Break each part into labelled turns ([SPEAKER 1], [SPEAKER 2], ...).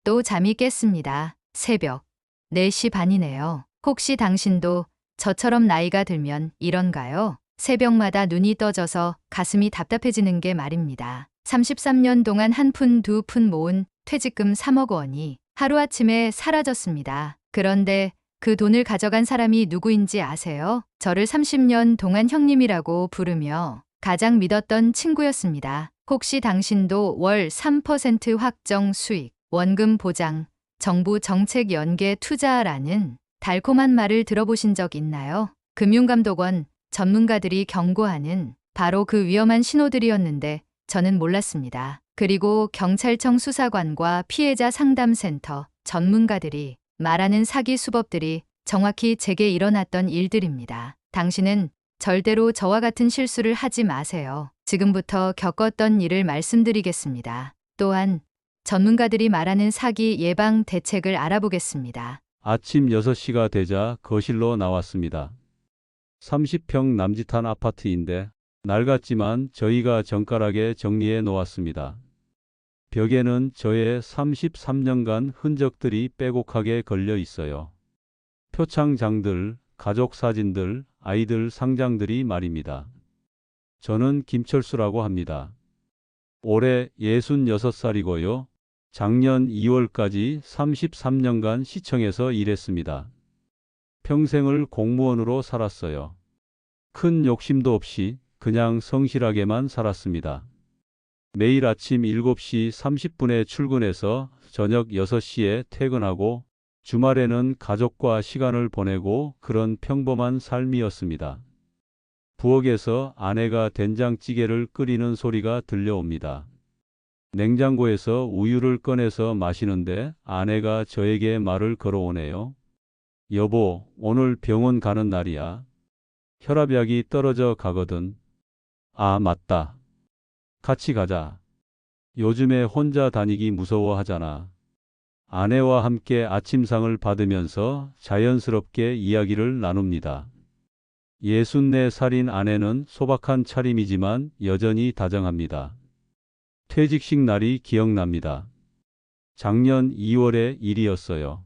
[SPEAKER 1] 또 잠이 깼습니다. 새벽 4시 반이네요. 혹시 당신도 저처럼 나이가 들면 이런가요? 새벽마다 눈이 떠져서 가슴이 답답해지는 게 말입니다. 33년 동안 한 푼 두 푼 모은 퇴직금 3억 원이 하루아침에 사라졌습니다. 그런데 그 돈을 가져간 사람이 누구인지 아세요? 저를 30년 동안 형님이라고 부르며 가장 믿었던 친구였습니다. 혹시 당신도 월 3% 확정 수익, 원금 보장, 정부 정책 연계 투자라는 달콤한 말을 들어보신 적 있나요? 금융감독원 전문가들이 경고하는 바로 그 위험한 신호들이었는데 저는 몰랐습니다. 그리고 경찰청 수사관과 피해자 상담센터 전문가들이 말하는 사기 수법들이 정확히 제게 일어났던 일들입니다. 당신은 절대로 저와 같은 실수를 하지 마세요. 지금부터 겪었던 일을 말씀드리겠습니다. 또한 전문가들이 말하는 사기 예방 대책을 알아보겠습니다.
[SPEAKER 2] 아침 6시가 되자 거실로 나왔습니다. 30평 남짓한 아파트인데 낡았지만 저희가 정갈하게 정리해 놓았습니다. 벽에는 저의 33년간 흔적들이 빼곡하게 걸려 있어요. 표창장들, 가족 사진들, 아이들 상장들이 말입니다. 저는 김철수라고 합니다. 올해 66살이고요. 작년 2월까지 33년간 시청에서 일했습니다. 평생을 공무원으로 살았어요. 큰 욕심도 없이 그냥 성실하게만 살았습니다. 매일 아침 7시 30분에 출근해서 저녁 6시에 퇴근하고 주말에는 가족과 시간을 보내고 그런 평범한 삶이었습니다. 부엌에서 아내가 된장찌개를 끓이는 소리가 들려옵니다. 냉장고에서 우유를 꺼내서 마시는데 아내가 저에게 말을 걸어오네요. 여보, 오늘 병원 가는 날이야. 혈압약이 떨어져 가거든. 아, 맞다. 같이 가자. 요즘에 혼자 다니기 무서워하잖아. 아내와 함께 아침상을 받으면서 자연스럽게 이야기를 나눕니다. 64살인 아내는 소박한 차림이지만 여전히 다정합니다. 퇴직식 날이 기억납니다. 작년 2월의 일이었어요.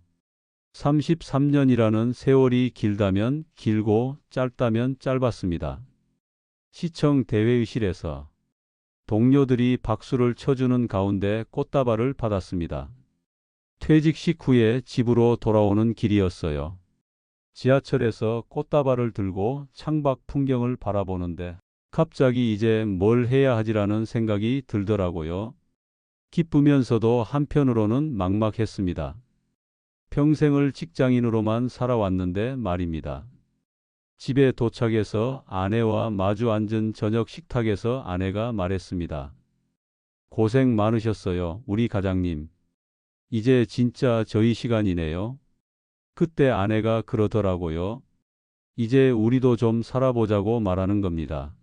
[SPEAKER 2] 33년이라는 세월이 길다면 길고 짧다면 짧았습니다. 시청 대회의실에서 동료들이 박수를 쳐주는 가운데 꽃다발을 받았습니다. 퇴직식 후에 집으로 돌아오는 길이었어요. 지하철에서 꽃다발을 들고 창밖 풍경을 바라보는데 갑자기 이제 뭘 해야 하지라는 생각이 들더라고요. 기쁘면서도 한편으로는 막막했습니다. 평생을 직장인으로만 살아왔는데 말입니다. 집에 도착해서 아내와 마주 앉은 저녁 식탁에서 아내가 말했습니다. 고생 많으셨어요, 우리 가장님. 이제 진짜 저희 시간이네요. 그때 아내가 그러더라고요. 이제 우리도 좀 살아보자고 말하는 겁니다.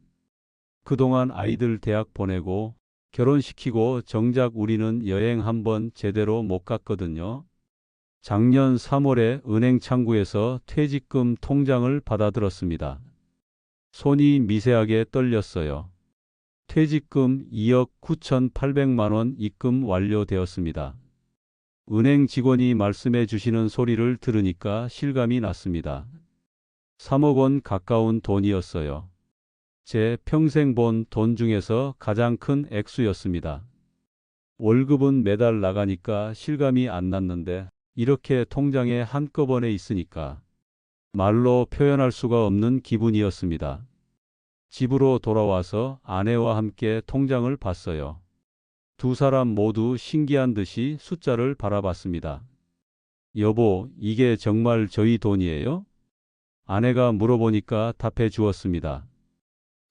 [SPEAKER 2] 그동안 아이들 대학 보내고 결혼시키고 정작 우리는 여행 한번 제대로 못 갔거든요. 작년 3월에 은행 창구에서 퇴직금 통장을 받아들었습니다. 손이 미세하게 떨렸어요. 퇴직금 2억 9,800만 원 입금 완료되었습니다. 은행 직원이 말씀해 주시는 소리를 들으니까 실감이 났습니다. 3억 원 가까운 돈이었어요. 제 평생 본 돈 중에서 가장 큰 액수였습니다. 월급은 매달 나가니까 실감이 안 났는데 이렇게 통장에 한꺼번에 있으니까 말로 표현할 수가 없는 기분이었습니다. 집으로 돌아와서 아내와 함께 통장을 봤어요. 두 사람 모두 신기한 듯이 숫자를 바라봤습니다. 여보, 이게 정말 저희 돈이에요? 아내가 물어보니까 답해 주었습니다.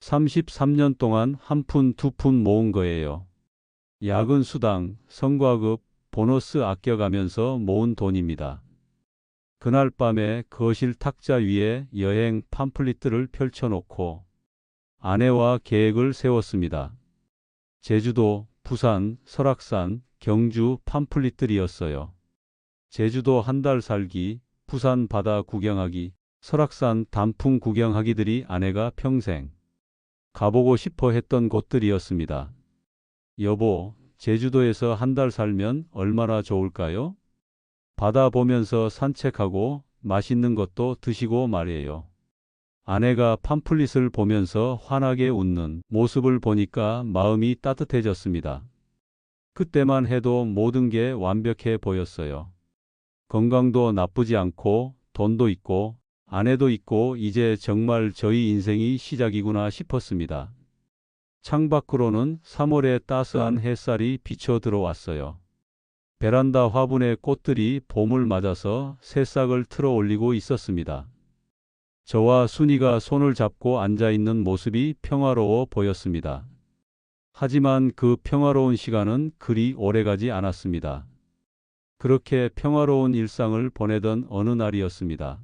[SPEAKER 2] 33년 동안 한 푼, 두 푼 모은 거예요. 야근 수당, 성과급, 보너스 아껴가면서 모은 돈입니다. 그날 밤에 거실 탁자 위에 여행 팜플릿들을 펼쳐놓고 아내와 계획을 세웠습니다. 제주도, 부산, 설악산, 경주 팜플릿들이었어요. 제주도 한 달 살기, 부산 바다 구경하기, 설악산 단풍 구경하기들이 아내가 평생 가보고 싶어 했던 곳들이었습니다. 여보, 제주도에서 한 달 살면 얼마나 좋을까요? 바다 보면서 산책하고 맛있는 것도 드시고 말이에요. 아내가 팜플릿을 보면서 환하게 웃는 모습을 보니까 마음이 따뜻해졌습니다. 그때만 해도 모든 게 완벽해 보였어요. 건강도 나쁘지 않고 돈도 있고 아내도 있고 이제 정말 저희 인생이 시작이구나 싶었습니다. 창밖으로는 3월의 따스한 햇살이 비쳐 들어왔어요. 베란다 화분의 꽃들이 봄을 맞아서 새싹을 틀어 올리고 있었습니다. 저와 순이가 손을 잡고 앉아 있는 모습이 평화로워 보였습니다. 하지만 그 평화로운 시간은 그리 오래가지 않았습니다. 그렇게 평화로운 일상을 보내던 어느 날이었습니다.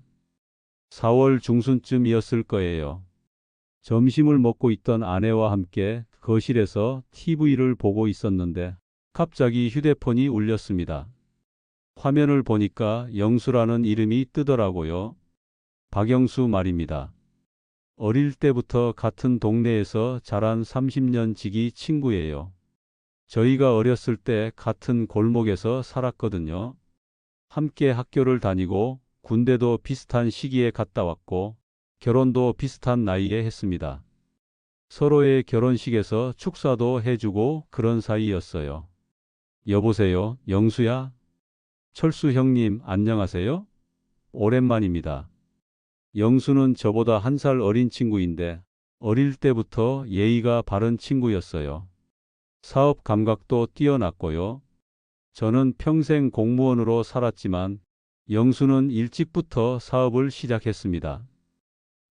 [SPEAKER 2] 4월 중순쯤이었을 거예요. 점심을 먹고 있던 아내와 함께 거실에서 TV를 보고 있었는데 갑자기 휴대폰이 울렸습니다. 화면을 보니까 영수라는 이름이 뜨더라고요. 박영수 말입니다. 어릴 때부터 같은 동네에서 자란 30년 지기 친구예요. 저희가 어렸을 때 같은 골목에서 살았거든요. 함께 학교를 다니고 군대도 비슷한 시기에 갔다 왔고 결혼도 비슷한 나이에 했습니다. 서로의 결혼식에서 축사도 해주고 그런 사이였어요. 여보세요, 영수야? 철수 형님, 안녕하세요? 오랜만입니다. 영수는 저보다 1살 어린 친구인데 어릴 때부터 예의가 바른 친구였어요. 사업 감각도 뛰어났고요. 저는 평생 공무원으로 살았지만 영수는 일찍부터 사업을 시작했습니다.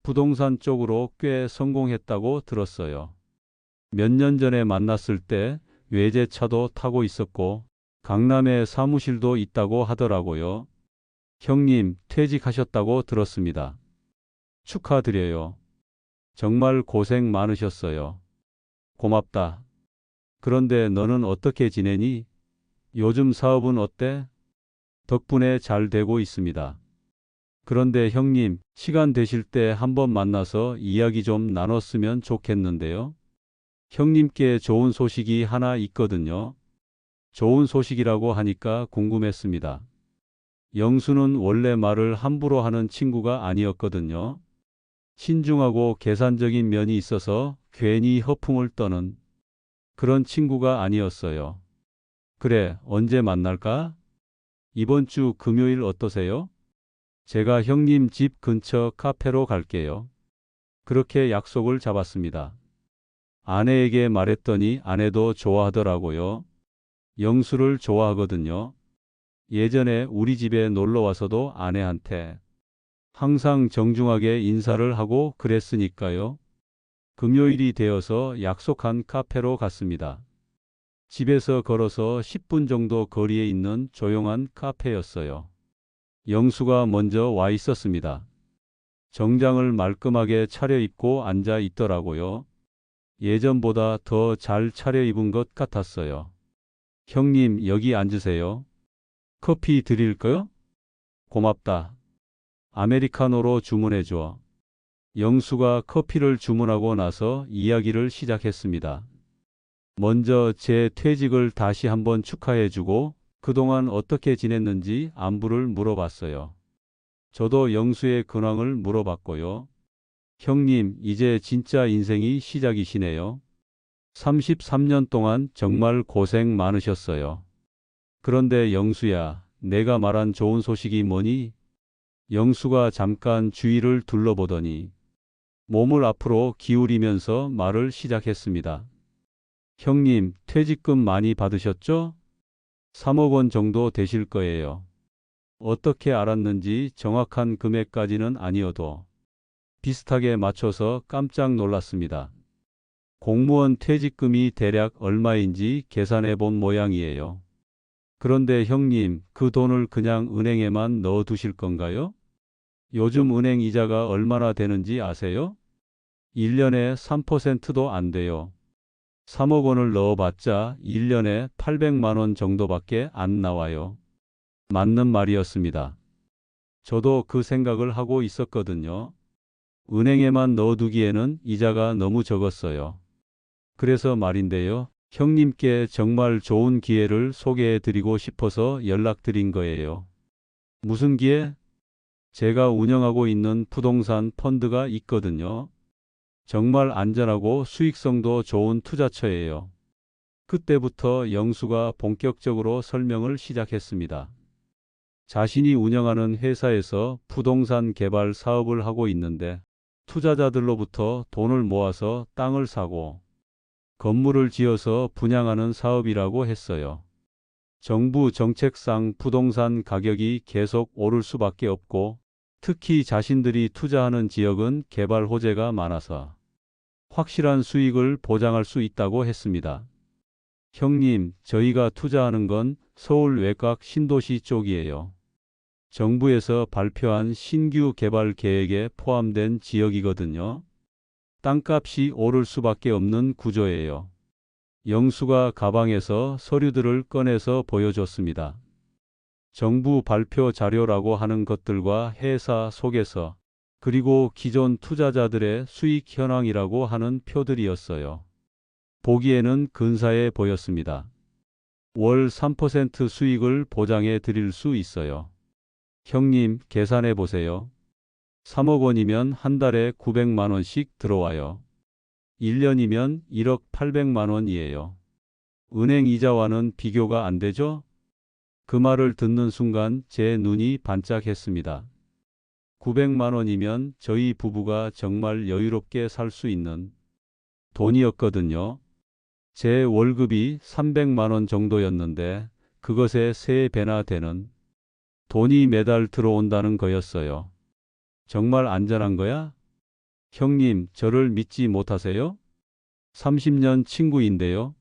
[SPEAKER 2] 부동산 쪽으로 꽤 성공했다고 들었어요. 몇 년 전에 만났을 때 외제차도 타고 있었고 강남에 사무실도 있다고 하더라고요. 형님, 퇴직하셨다고 들었습니다. 축하드려요. 정말 고생 많으셨어요. 고맙다. 그런데 너는 어떻게 지내니? 요즘 사업은 어때? 덕분에 잘 되고 있습니다. 그런데 형님, 시간 되실 때 한번 만나서 이야기 좀 나눴으면 좋겠는데요. 형님께 좋은 소식이 하나 있거든요. 좋은 소식이라고 하니까 궁금했습니다. 영수는 원래 말을 함부로 하는 친구가 아니었거든요. 신중하고 계산적인 면이 있어서 괜히 허풍을 떠는 그런 친구가 아니었어요. 그래, 언제 만날까? 이번 주 금요일 어떠세요? 제가 형님 집 근처 카페로 갈게요. 그렇게 약속을 잡았습니다. 아내에게 말했더니 아내도 좋아하더라고요. 영수를 좋아하거든요. 예전에 우리 집에 놀러 와서도 아내한테 항상 정중하게 인사를 하고 그랬으니까요. 금요일이 되어서 약속한 카페로 갔습니다. 집에서 걸어서 10분 정도 거리에 있는 조용한 카페였어요. 영수가 먼저 와 있었습니다. 정장을 말끔하게 차려입고 앉아 있더라고요. 예전보다 더 잘 차려입은 것 같았어요. 형님, 여기 앉으세요. 커피 드릴까요? 고맙다. 아메리카노로 주문해줘. 영수가 커피를 주문하고 나서 이야기를 시작했습니다. 먼저 제 퇴직을 다시 한번 축하해주고 그동안 어떻게 지냈는지 안부를 물어봤어요. 저도 영수의 근황을 물어봤고요. 형님, 이제 진짜 인생이 시작이시네요. 33년 동안 정말 고생 많으셨어요. 그런데 영수야, 내가 말한 좋은 소식이 뭐니? 영수가 잠깐 주위를 둘러보더니 몸을 앞으로 기울이면서 말을 시작했습니다. 형님, 퇴직금 많이 받으셨죠? 3억 원 정도 되실 거예요. 어떻게 알았는지 정확한 금액까지는 아니어도 비슷하게 맞춰서 깜짝 놀랐습니다. 공무원 퇴직금이 대략 얼마인지 계산해 본 모양이에요. 그런데 형님, 그 돈을 그냥 은행에만 넣어 두실 건가요? 요즘 은행 이자가 얼마나 되는지 아세요? 1년에 3%도 안 돼요. 3억 원을 넣어봤자 1년에 800만 원 정도밖에 안 나와요. 맞는 말이었습니다. 저도 그 생각을 하고 있었거든요. 은행에만 넣어두기에는 이자가 너무 적었어요. 그래서 말인데요. 형님께 정말 좋은 기회를 소개해 드리고 싶어서 연락드린 거예요. 무슨 기회? 제가 운영하고 있는 부동산 펀드가 있거든요. 정말 안전하고 수익성도 좋은 투자처예요. 그때부터 영수가 본격적으로 설명을 시작했습니다. 자신이 운영하는 회사에서 부동산 개발 사업을 하고 있는데 투자자들로부터 돈을 모아서 땅을 사고 건물을 지어서 분양하는 사업이라고 했어요. 정부 정책상 부동산 가격이 계속 오를 수밖에 없고 특히 자신들이 투자하는 지역은 개발 호재가 많아서 확실한 수익을 보장할 수 있다고 했습니다. 형님, 저희가 투자하는 건 서울 외곽 신도시 쪽이에요. 정부에서 발표한 신규 개발 계획에 포함된 지역이거든요. 땅값이 오를 수밖에 없는 구조예요. 영수가 가방에서 서류들을 꺼내서 보여줬습니다. 정부 발표 자료라고 하는 것들과 회사 소개서, 그리고 기존 투자자들의 수익 현황이라고 하는 표들이었어요. 보기에는 근사해 보였습니다. 월 3% 수익을 보장해 드릴 수 있어요. 형님, 계산해 보세요. 3억 원이면 한 달에 900만 원씩 들어와요. 1년이면 1억 800만 원이에요. 은행 이자와는 비교가 안 되죠? 그 말을 듣는 순간 제 눈이 반짝했습니다. 900만 원이면 저희 부부가 정말 여유롭게 살 수 있는 돈이었거든요. 제 월급이 300만 원 정도였는데 그것의 3배나 되는 돈이 매달 들어온다는 거였어요. 정말 안전한 거야? 형님, 저를 믿지 못하세요? 30년 친구인데요.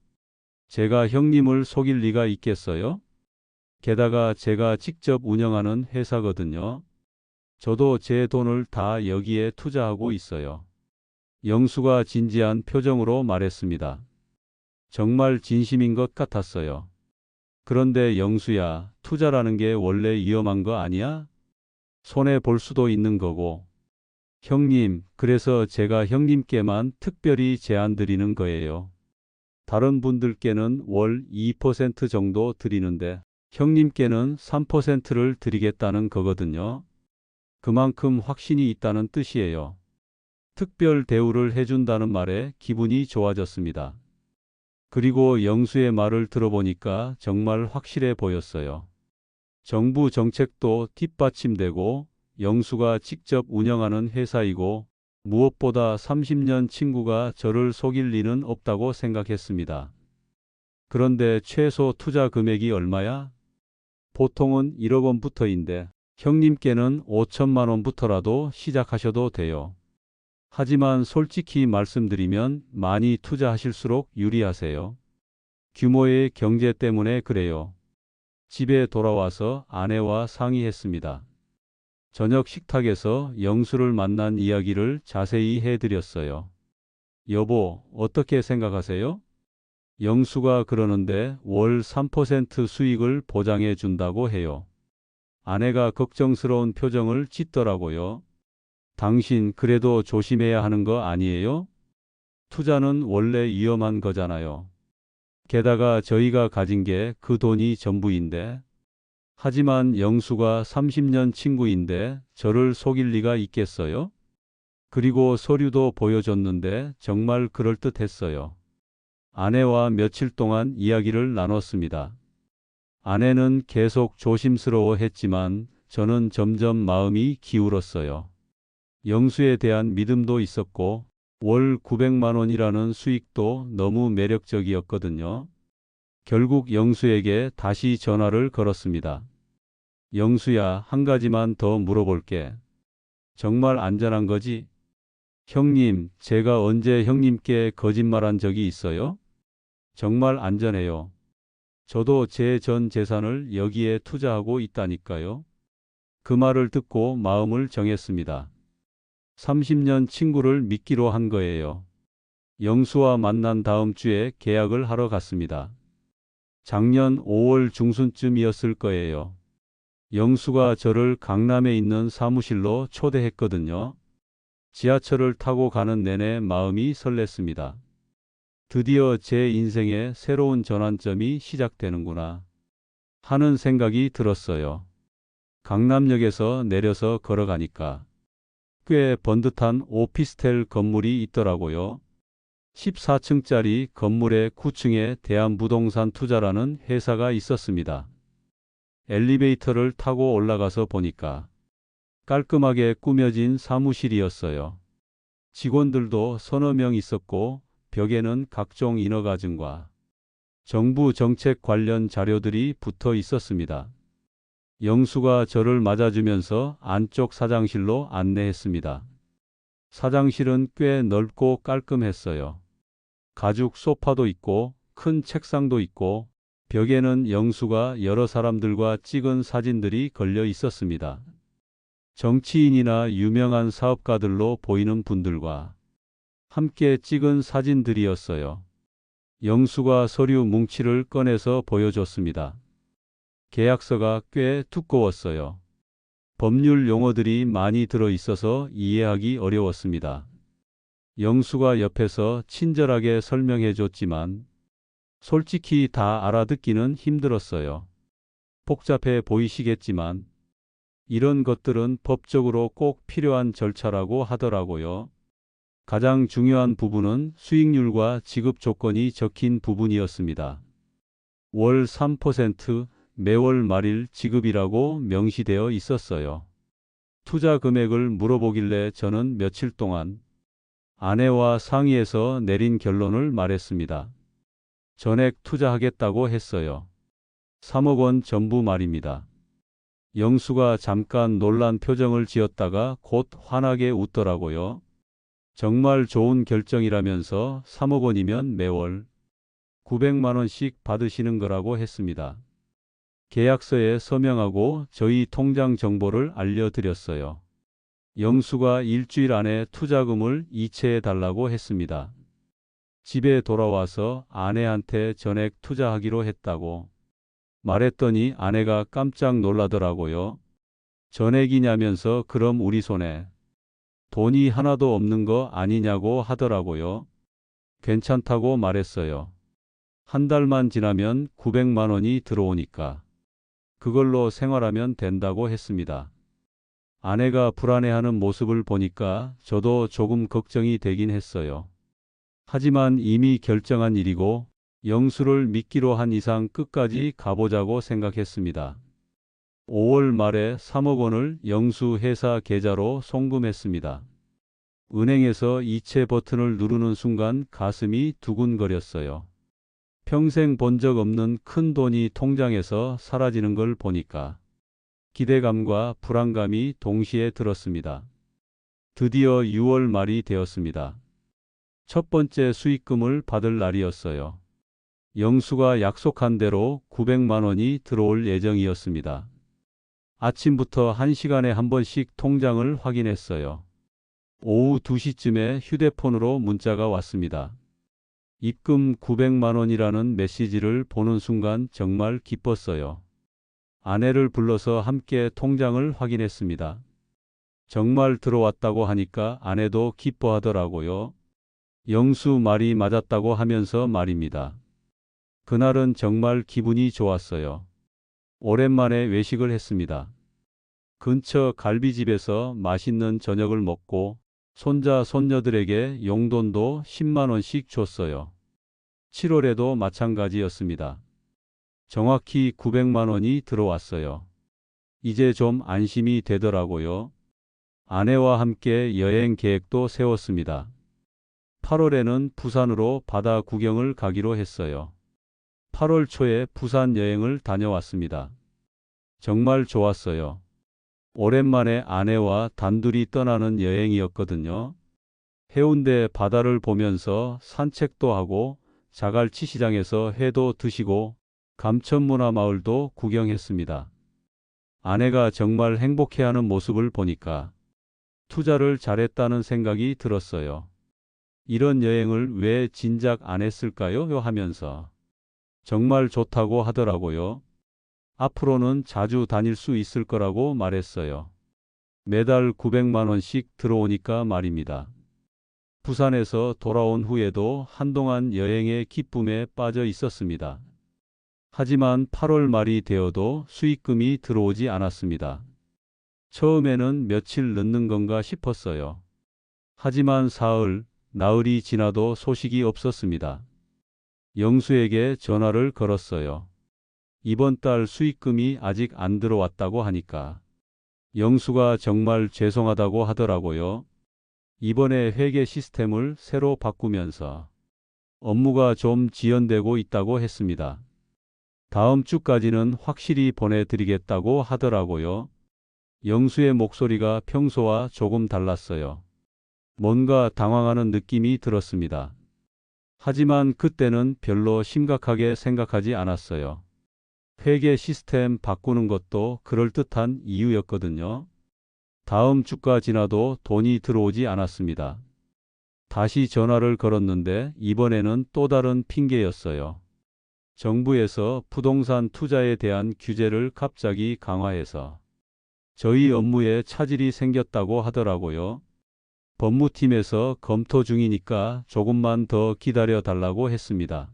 [SPEAKER 2] 제가 형님을 속일 리가 있겠어요? 게다가 제가 직접 운영하는 회사거든요. 저도 제 돈을 다 여기에 투자하고 있어요. 영수가 진지한 표정으로 말했습니다. 정말 진심인 것 같았어요. 그런데 영수야, 투자라는 게 원래 위험한 거 아니야? 손해 볼 수도 있는 거고. 형님, 그래서 제가 형님께만 특별히 제안 드리는 거예요. 다른 분들께는 월 2% 정도 드리는데 형님께는 3%를 드리겠다는 거거든요. 그만큼 확신이 있다는 뜻이에요. 특별 대우를 해준다는 말에 기분이 좋아졌습니다. 그리고 영수의 말을 들어보니까 정말 확실해 보였어요. 정부 정책도 뒷받침되고 영수가 직접 운영하는 회사이고 무엇보다 30년 친구가 저를 속일 리는 없다고 생각했습니다. 그런데 최소 투자 금액이 얼마야? 보통은 1억 원부터인데 형님께는 5천만 원부터라도 시작하셔도 돼요. 하지만 솔직히 말씀드리면 많이 투자하실수록 유리하세요. 규모의 경제 때문에 그래요. 집에 돌아와서 아내와 상의했습니다. 저녁 식탁에서 영수를 만난 이야기를 자세히 해드렸어요. 여보, 어떻게 생각하세요? 영수가 그러는데 월 3% 수익을 보장해 준다고 해요. 아내가 걱정스러운 표정을 짓더라고요. 당신 그래도 조심해야 하는 거 아니에요? 투자는 원래 위험한 거잖아요. 게다가 저희가 가진 게 그 돈이 전부인데. 하지만 영수가 30년 친구인데 저를 속일 리가 있겠어요? 그리고 서류도 보여줬는데 정말 그럴듯했어요. 아내와 며칠 동안 이야기를 나눴습니다. 아내는 계속 조심스러워했지만 저는 점점 마음이 기울었어요. 영수에 대한 믿음도 있었고 월 900만 원이라는 수익도 너무 매력적이었거든요. 결국 영수에게 다시 전화를 걸었습니다. 영수야, 한 가지만 더 물어볼게. 정말 안전한 거지? 형님, 제가 언제 형님께 거짓말한 적이 있어요? 정말 안전해요. 저도 제 전 재산을 여기에 투자하고 있다니까요. 그 말을 듣고 마음을 정했습니다. 30년 친구를 믿기로 한 거예요. 영수와 만난 다음 주에 계약을 하러 갔습니다. 작년 5월 중순쯤이었을 거예요. 영수가 저를 강남에 있는 사무실로 초대했거든요. 지하철을 타고 가는 내내 마음이 설렜습니다. 드디어 제 인생의 새로운 전환점이 시작되는구나 하는 생각이 들었어요. 강남역에서 내려서 걸어가니까 꽤 번듯한 오피스텔 건물이 있더라고요. 14층짜리 건물의 9층에 대한부동산 투자라는 회사가 있었습니다. 엘리베이터를 타고 올라가서 보니까 깔끔하게 꾸며진 사무실이었어요. 직원들도 서너 명 있었고 벽에는 각종 인허가증과 정부 정책 관련 자료들이 붙어 있었습니다. 영수가 저를 맞아주면서 안쪽 사장실로 안내했습니다. 사장실은 꽤 넓고 깔끔했어요. 가죽 소파도 있고 큰 책상도 있고 벽에는 영수가 여러 사람들과 찍은 사진들이 걸려 있었습니다. 정치인이나 유명한 사업가들로 보이는 분들과 함께 찍은 사진들이었어요. 영수가 서류 뭉치를 꺼내서 보여줬습니다. 계약서가 꽤 두꺼웠어요. 법률 용어들이 많이 들어 있어서 이해하기 어려웠습니다. 영수가 옆에서 친절하게 설명해 줬지만 솔직히 다 알아듣기는 힘들었어요. 복잡해 보이시겠지만 이런 것들은 법적으로 꼭 필요한 절차라고 하더라고요. 가장 중요한 부분은 수익률과 지급 조건이 적힌 부분이었습니다. 월 3% 매월 말일 지급이라고 명시되어 있었어요. 투자 금액을 물어보길래 저는 며칠 동안 아내와 상의해서 내린 결론을 말했습니다. 전액 투자하겠다고 했어요. 3억 원 전부 말입니다. 영수가 잠깐 놀란 표정을 지었다가 곧 환하게 웃더라고요. 정말 좋은 결정이라면서 3억 원이면 매월 900만 원씩 받으시는 거라고 했습니다. 계약서에 서명하고 저희 통장 정보를 알려드렸어요. 영수가 일주일 안에 투자금을 이체해 달라고 했습니다. 집에 돌아와서 아내한테 전액 투자하기로 했다고 말했더니 아내가 깜짝 놀라더라고요. 전액이냐면서 그럼 우리 손에 돈이 하나도 없는 거 아니냐고 하더라고요. 괜찮다고 말했어요. 한 달만 지나면 900만 원이 들어오니까 그걸로 생활하면 된다고 했습니다. 아내가 불안해하는 모습을 보니까 저도 조금 걱정이 되긴 했어요. 하지만 이미 결정한 일이고 영수를 믿기로 한 이상 끝까지 가보자고 생각했습니다. 5월 말에 3억 원을 영수 회사 계좌로 송금했습니다. 은행에서 이체 버튼을 누르는 순간 가슴이 두근거렸어요. 평생 본 적 없는 큰 돈이 통장에서 사라지는 걸 보니까 기대감과 불안감이 동시에 들었습니다. 드디어 6월 말이 되었습니다. 첫 번째 수익금을 받을 날이었어요. 영수가 약속한 대로 900만 원이 들어올 예정이었습니다. 아침부터 1시간에 한 번씩 통장을 확인했어요. 오후 2시쯤에 휴대폰으로 문자가 왔습니다. 입금 900만 원이라는 메시지를 보는 순간 정말 기뻤어요. 아내를 불러서 함께 통장을 확인했습니다. 정말 들어왔다고 하니까 아내도 기뻐하더라고요. 영수 말이 맞았다고 하면서 말입니다. 그날은 정말 기분이 좋았어요. 오랜만에 외식을 했습니다. 근처 갈비집에서 맛있는 저녁을 먹고 손자 손녀들에게 용돈도 10만 원씩 줬어요. 7월에도 마찬가지였습니다. 정확히 900만 원이 들어왔어요. 이제 좀 안심이 되더라고요. 아내와 함께 여행 계획도 세웠습니다. 8월에는 부산으로 바다 구경을 가기로 했어요. 8월 초에 부산 여행을 다녀왔습니다. 정말 좋았어요. 오랜만에 아내와 단둘이 떠나는 여행이었거든요. 해운대 바다를 보면서 산책도 하고 자갈치 시장에서 회도 드시고 감천문화마을도 구경했습니다. 아내가 정말 행복해하는 모습을 보니까 투자를 잘했다는 생각이 들었어요. 이런 여행을 왜 진작 안 했을까요? 하면서 정말 좋다고 하더라고요. 앞으로는 자주 다닐 수 있을 거라고 말했어요. 매달 900만 원씩 들어오니까 말입니다. 부산에서 돌아온 후에도 한동안 여행의 기쁨에 빠져 있었습니다. 하지만 8월 말이 되어도 수익금이 들어오지 않았습니다. 처음에는 며칠 늦는 건가 싶었어요. 하지만 사흘, 나흘이 지나도 소식이 없었습니다. 영수에게 전화를 걸었어요. 이번 달 수익금이 아직 안 들어왔다고 하니까. 영수가 정말 죄송하다고 하더라고요. 이번에 회계 시스템을 새로 바꾸면서 업무가 좀 지연되고 있다고 했습니다. 다음 주까지는 확실히 보내드리겠다고 하더라고요. 영수의 목소리가 평소와 조금 달랐어요. 뭔가 당황하는 느낌이 들었습니다. 하지만 그때는 별로 심각하게 생각하지 않았어요. 회계 시스템 바꾸는 것도 그럴듯한 이유였거든요. 다음 주가 지나도 돈이 들어오지 않았습니다. 다시 전화를 걸었는데 이번에는 또 다른 핑계였어요. 정부에서 부동산 투자에 대한 규제를 갑자기 강화해서 저희 업무에 차질이 생겼다고 하더라고요. 법무팀에서 검토 중이니까 조금만 더 기다려 달라고 했습니다.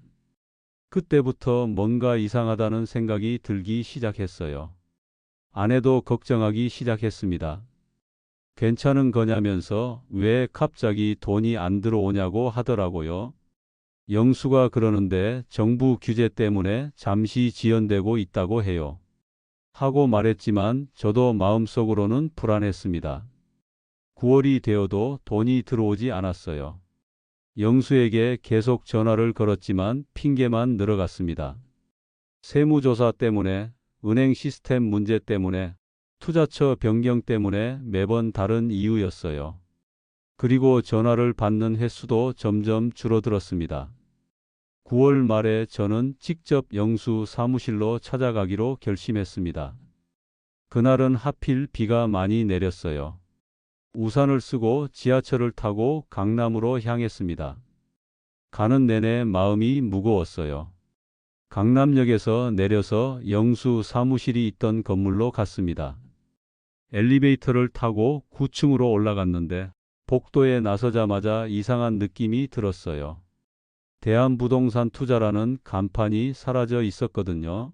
[SPEAKER 2] 그때부터 뭔가 이상하다는 생각이 들기 시작했어요. 아내도 걱정하기 시작했습니다. 괜찮은 거냐면서 왜 갑자기 돈이 안 들어오냐고 하더라고요. 영수가 그러는데 정부 규제 때문에 잠시 지연되고 있다고 해요. 하고 말했지만 저도 마음속으로는 불안했습니다. 9월이 되어도 돈이 들어오지 않았어요. 영수에게 계속 전화를 걸었지만 핑계만 늘어갔습니다. 세무조사 때문에, 은행 시스템 문제 때문에, 투자처 변경 때문에 매번 다른 이유였어요. 그리고 전화를 받는 횟수도 점점 줄어들었습니다. 9월 말에 저는 직접 영수 사무실로 찾아가기로 결심했습니다. 그날은 하필 비가 많이 내렸어요. 우산을 쓰고 지하철을 타고 강남으로 향했습니다. 가는 내내 마음이 무거웠어요. 강남역에서 내려서 영수 사무실이 있던 건물로 갔습니다. 엘리베이터를 타고 9층으로 올라갔는데 복도에 나서자마자 이상한 느낌이 들었어요. 대한부동산 투자라는 간판이 사라져 있었거든요.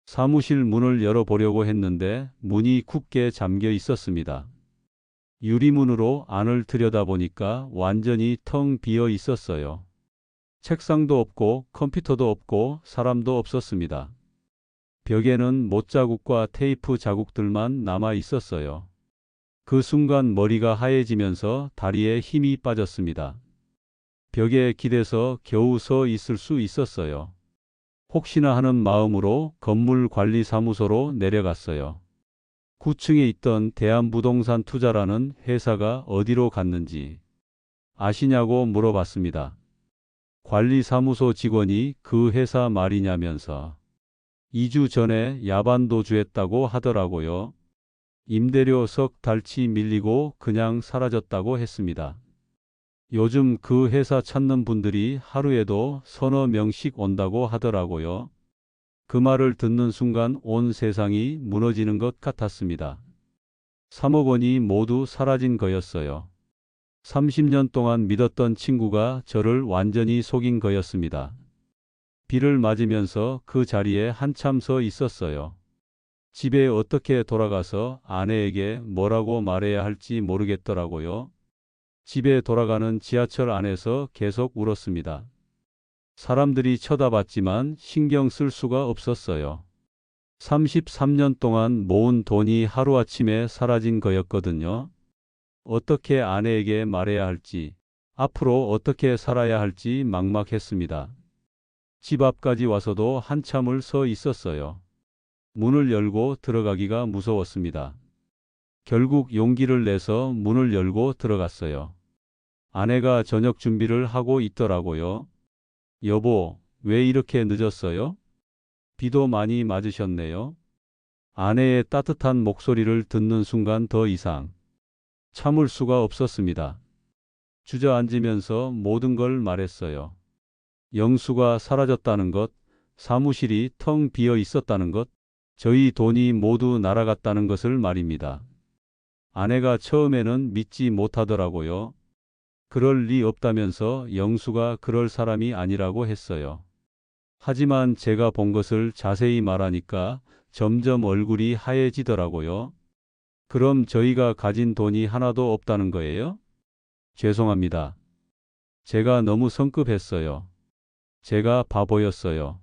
[SPEAKER 2] 사무실 문을 열어보려고 했는데 문이 굳게 잠겨 있었습니다. 유리문으로 안을 들여다보니까 완전히 텅 비어 있었어요. 책상도 없고 컴퓨터도 없고 사람도 없었습니다. 벽에는 못자국과 테이프 자국들만 남아 있었어요. 그 순간 머리가 하얘지면서 다리에 힘이 빠졌습니다. 벽에 기대서 겨우 서 있을 수 있었어요. 혹시나 하는 마음으로 건물관리사무소로 내려갔어요. 9층에 있던 대한부동산 투자라는 회사가 어디로 갔는지 아시냐고 물어봤습니다. 관리사무소 직원이 그 회사 말이냐면서 2주 전에 야반도주했다고 하더라고요. 임대료 석 달치 밀리고 그냥 사라졌다고 했습니다. 요즘 그 회사 찾는 분들이 하루에도 서너 명씩 온다고 하더라고요. 그 말을 듣는 순간 온 세상이 무너지는 것 같았습니다. 3억 원이 모두 사라진 거였어요. 30년 동안 믿었던 친구가 저를 완전히 속인 거였습니다. 비를 맞으면서 그 자리에 한참 서 있었어요. 집에 어떻게 돌아가서 아내에게 뭐라고 말해야 할지 모르겠더라고요. 집에 돌아가는 지하철 안에서 계속 울었습니다. 사람들이 쳐다봤지만 신경 쓸 수가 없었어요. 33년 동안 모은 돈이 하루아침에 사라진 거였거든요. 어떻게 아내에게 말해야 할지, 앞으로 어떻게 살아야 할지 막막했습니다. 집 앞까지 와서도 한참을 서 있었어요. 문을 열고 들어가기가 무서웠습니다. 결국 용기를 내서 문을 열고 들어갔어요. 아내가 저녁 준비를 하고 있더라고요. 여보, 왜 이렇게 늦었어요? 비도 많이 맞으셨네요. 아내의 따뜻한 목소리를 듣는 순간 더 이상 참을 수가 없었습니다. 주저앉으면서 모든 걸 말했어요. 영수가 사라졌다는 것, 사무실이 텅 비어 있었다는 것, 저희 돈이 모두 날아갔다는 것을 말입니다. 아내가 처음에는 믿지 못하더라고요. 그럴 리 없다면서 영수가 그럴 사람이 아니라고 했어요. 하지만 제가 본 것을 자세히 말하니까 점점 얼굴이 하얘지더라고요. 그럼 저희가 가진 돈이 하나도 없다는 거예요? 죄송합니다. 제가 너무 성급했어요. 제가 바보였어요.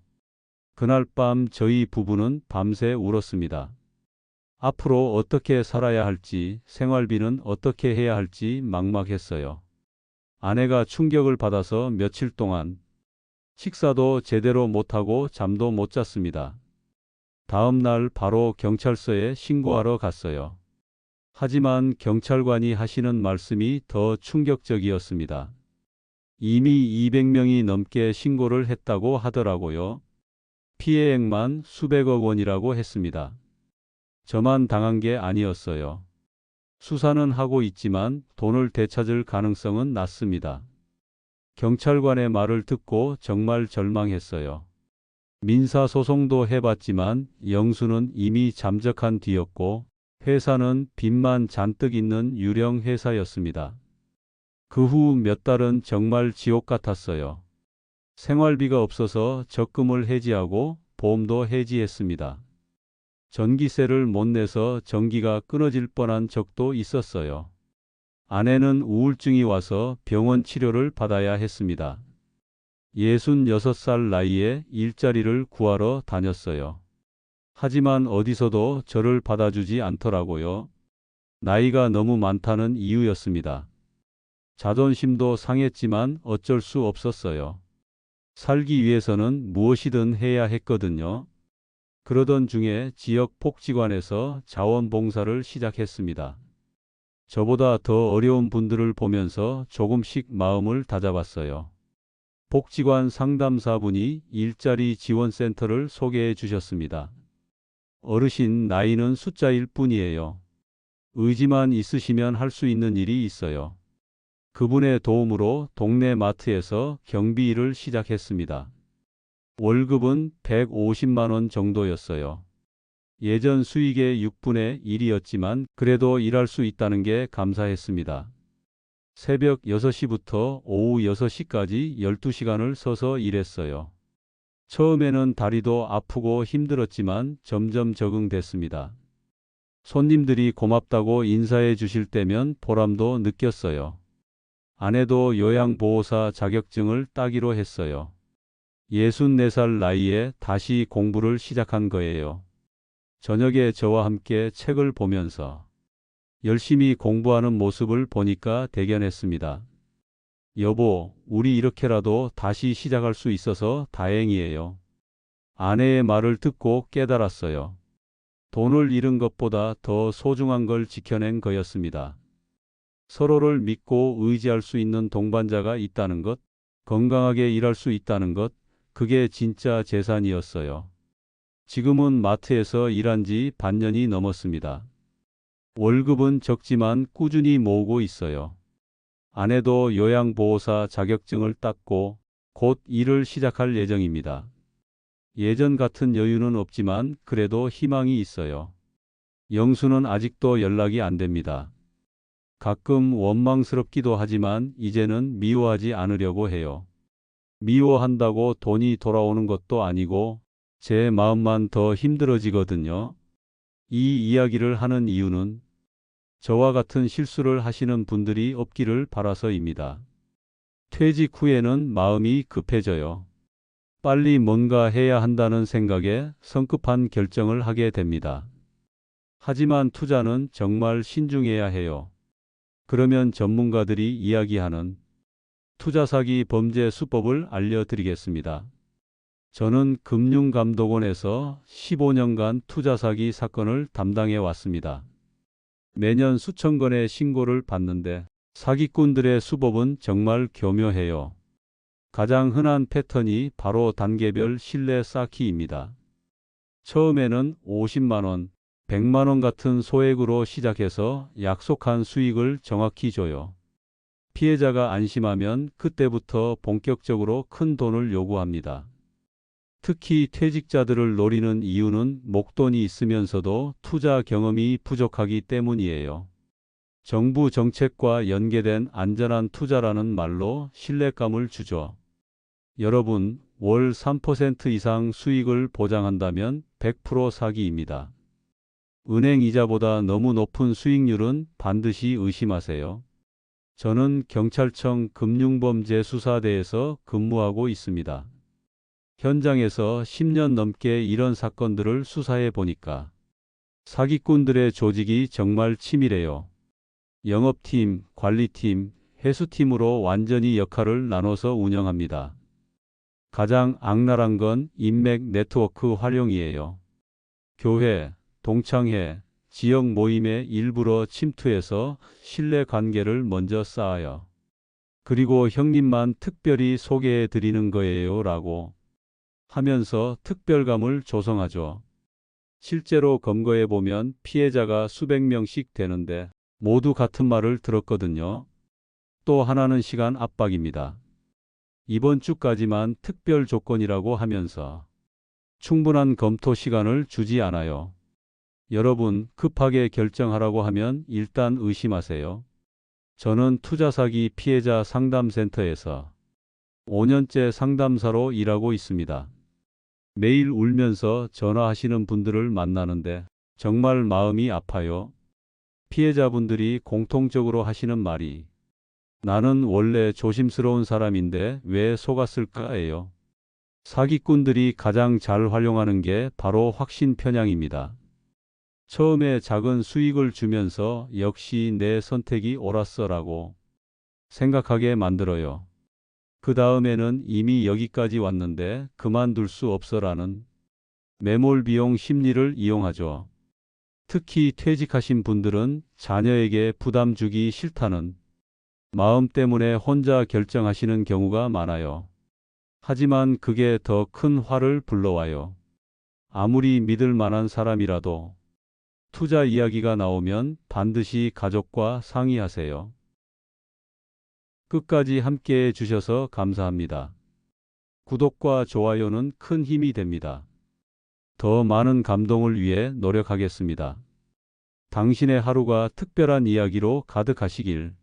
[SPEAKER 2] 그날 밤 저희 부부는 밤새 울었습니다. 앞으로 어떻게 살아야 할지, 생활비는 어떻게 해야 할지 막막했어요. 아내가 충격을 받아서 며칠 동안 식사도 제대로 못하고 잠도 못 잤습니다. 다음 날 바로 경찰서에 신고하러 갔어요. 하지만 경찰관이 하시는 말씀이 더 충격적이었습니다. 이미 200명이 넘게 신고를 했다고 하더라고요. 피해액만 수백억 원이라고 했습니다. 저만 당한 게 아니었어요. 수사는 하고 있지만 돈을 되찾을 가능성은 낮습니다. 경찰관의 말을 듣고 정말 절망했어요. 민사소송도 해봤지만 영수는 이미 잠적한 뒤였고 회사는 빚만 잔뜩 있는 유령 회사였습니다. 그 후 몇 달은 정말 지옥 같았어요. 생활비가 없어서 적금을 해지하고 보험도 해지했습니다. 전기세를 못 내서 전기가 끊어질 뻔한 적도 있었어요. 아내는 우울증이 와서 병원 치료를 받아야 했습니다. 66살 나이에 일자리를 구하러 다녔어요. 하지만 어디서도 저를 받아주지 않더라고요. 나이가 너무 많다는 이유였습니다. 자존심도 상했지만 어쩔 수 없었어요. 살기 위해서는 무엇이든 해야 했거든요. 그러던 중에 지역 복지관에서 자원봉사를 시작했습니다. 저보다 더 어려운 분들을 보면서 조금씩 마음을 다잡았어요. 복지관 상담사분이 일자리 지원센터를 소개해 주셨습니다. 어르신 나이는 숫자일 뿐이에요. 의지만 있으시면 할 수 있는 일이 있어요. 그분의 도움으로 동네 마트에서 경비 일을 시작했습니다. 월급은 150만 원 정도였어요. 예전 수익의 6분의 1이었지만 그래도 일할 수 있다는 게 감사했습니다. 새벽 6시부터 오후 6시까지 12시간을 서서 일했어요. 처음에는 다리도 아프고 힘들었지만 점점 적응됐습니다. 손님들이 고맙다고 인사해 주실 때면 보람도 느꼈어요. 아내도 요양보호사 자격증을 따기로 했어요. 64살 나이에 다시 공부를 시작한 거예요. 저녁에 저와 함께 책을 보면서 열심히 공부하는 모습을 보니까 대견했습니다. 여보, 우리 이렇게라도 다시 시작할 수 있어서 다행이에요. 아내의 말을 듣고 깨달았어요. 돈을 잃은 것보다 더 소중한 걸 지켜낸 거였습니다. 서로를 믿고 의지할 수 있는 동반자가 있다는 것, 건강하게 일할 수 있다는 것, 그게 진짜 재산이었어요. 지금은 마트에서 일한 지 반년이 넘었습니다. 월급은 적지만 꾸준히 모으고 있어요. 아내도 요양보호사 자격증을 땄고 곧 일을 시작할 예정입니다. 예전 같은 여유는 없지만 그래도 희망이 있어요. 영수는 아직도 연락이 안 됩니다. 가끔 원망스럽기도 하지만 이제는 미워하지 않으려고 해요. 미워한다고 돈이 돌아오는 것도 아니고 제 마음만 더 힘들어지거든요. 이 이야기를 하는 이유는 저와 같은 실수를 하시는 분들이 없기를 바라서입니다. 퇴직 후에는 마음이 급해져요. 빨리 뭔가 해야 한다는 생각에 성급한 결정을 하게 됩니다. 하지만 투자는 정말 신중해야 해요. 그러면 전문가들이 이야기하는 투자 사기 범죄 수법을 알려드리겠습니다. 저는 금융감독원에서 15년간 투자 사기 사건을 담당해 왔습니다. 매년 수천 건의 신고를 받는데 사기꾼들의 수법은 정말 교묘해요. 가장 흔한 패턴이 바로 단계별 신뢰 쌓기입니다. 처음에는 50만 원, 100만 원 같은 소액으로 시작해서 약속한 수익을 정확히 줘요. 피해자가 안심하면 그때부터 본격적으로 큰 돈을 요구합니다. 특히 퇴직자들을 노리는 이유는 목돈이 있으면서도 투자 경험이 부족하기 때문이에요. 정부 정책과 연계된 안전한 투자라는 말로 신뢰감을 주죠. 여러분, 월 3% 이상 수익을 보장한다면 100% 사기입니다. 은행 이자보다 너무 높은 수익률은 반드시 의심하세요. 저는 경찰청 금융범죄수사대에서 근무하고 있습니다. 현장에서 10년 넘게 이런 사건들을 수사해 보니까 사기꾼들의 조직이 정말 치밀해요. 영업팀, 관리팀, 해수팀으로 완전히 역할을 나눠서 운영합니다. 가장 악랄한 건 인맥 네트워크 활용이에요. 교회, 동창회, 지역 모임에 일부러 침투해서 신뢰 관계를 먼저 쌓아요. 그리고 형님만 특별히 소개해 드리는 거예요 라고 하면서 특별감을 조성하죠. 실제로 검거해 보면 피해자가 수백 명씩 되는데 모두 같은 말을 들었거든요. 또 하나는 시간 압박입니다. 이번 주까지만 특별 조건이라고 하면서 충분한 검토 시간을 주지 않아요. 여러분, 급하게 결정하라고 하면 일단 의심하세요. 저는 투자사기 피해자 상담센터에서 5년째 상담사로 일하고 있습니다. 매일 울면서 전화하시는 분들을 만나는데 정말 마음이 아파요. 피해자분들이 공통적으로 하시는 말이 나는 원래 조심스러운 사람인데 왜 속았을까예요. 사기꾼들이 가장 잘 활용하는 게 바로 확신 편향입니다. 처음에 작은 수익을 주면서 역시 내 선택이 옳았어라고 생각하게 만들어요. 그 다음에는 이미 여기까지 왔는데 그만둘 수 없어라는 매몰 비용 심리를 이용하죠. 특히 퇴직하신 분들은 자녀에게 부담 주기 싫다는 마음 때문에 혼자 결정하시는 경우가 많아요. 하지만 그게 더 큰 화를 불러와요. 아무리 믿을 만한 사람이라도 투자 이야기가 나오면 반드시 가족과 상의하세요. 끝까지 함께해 주셔서 감사합니다. 구독과 좋아요는 큰 힘이 됩니다. 더 많은 감동을 위해 노력하겠습니다. 당신의 하루가 특별한 이야기로 가득하시길.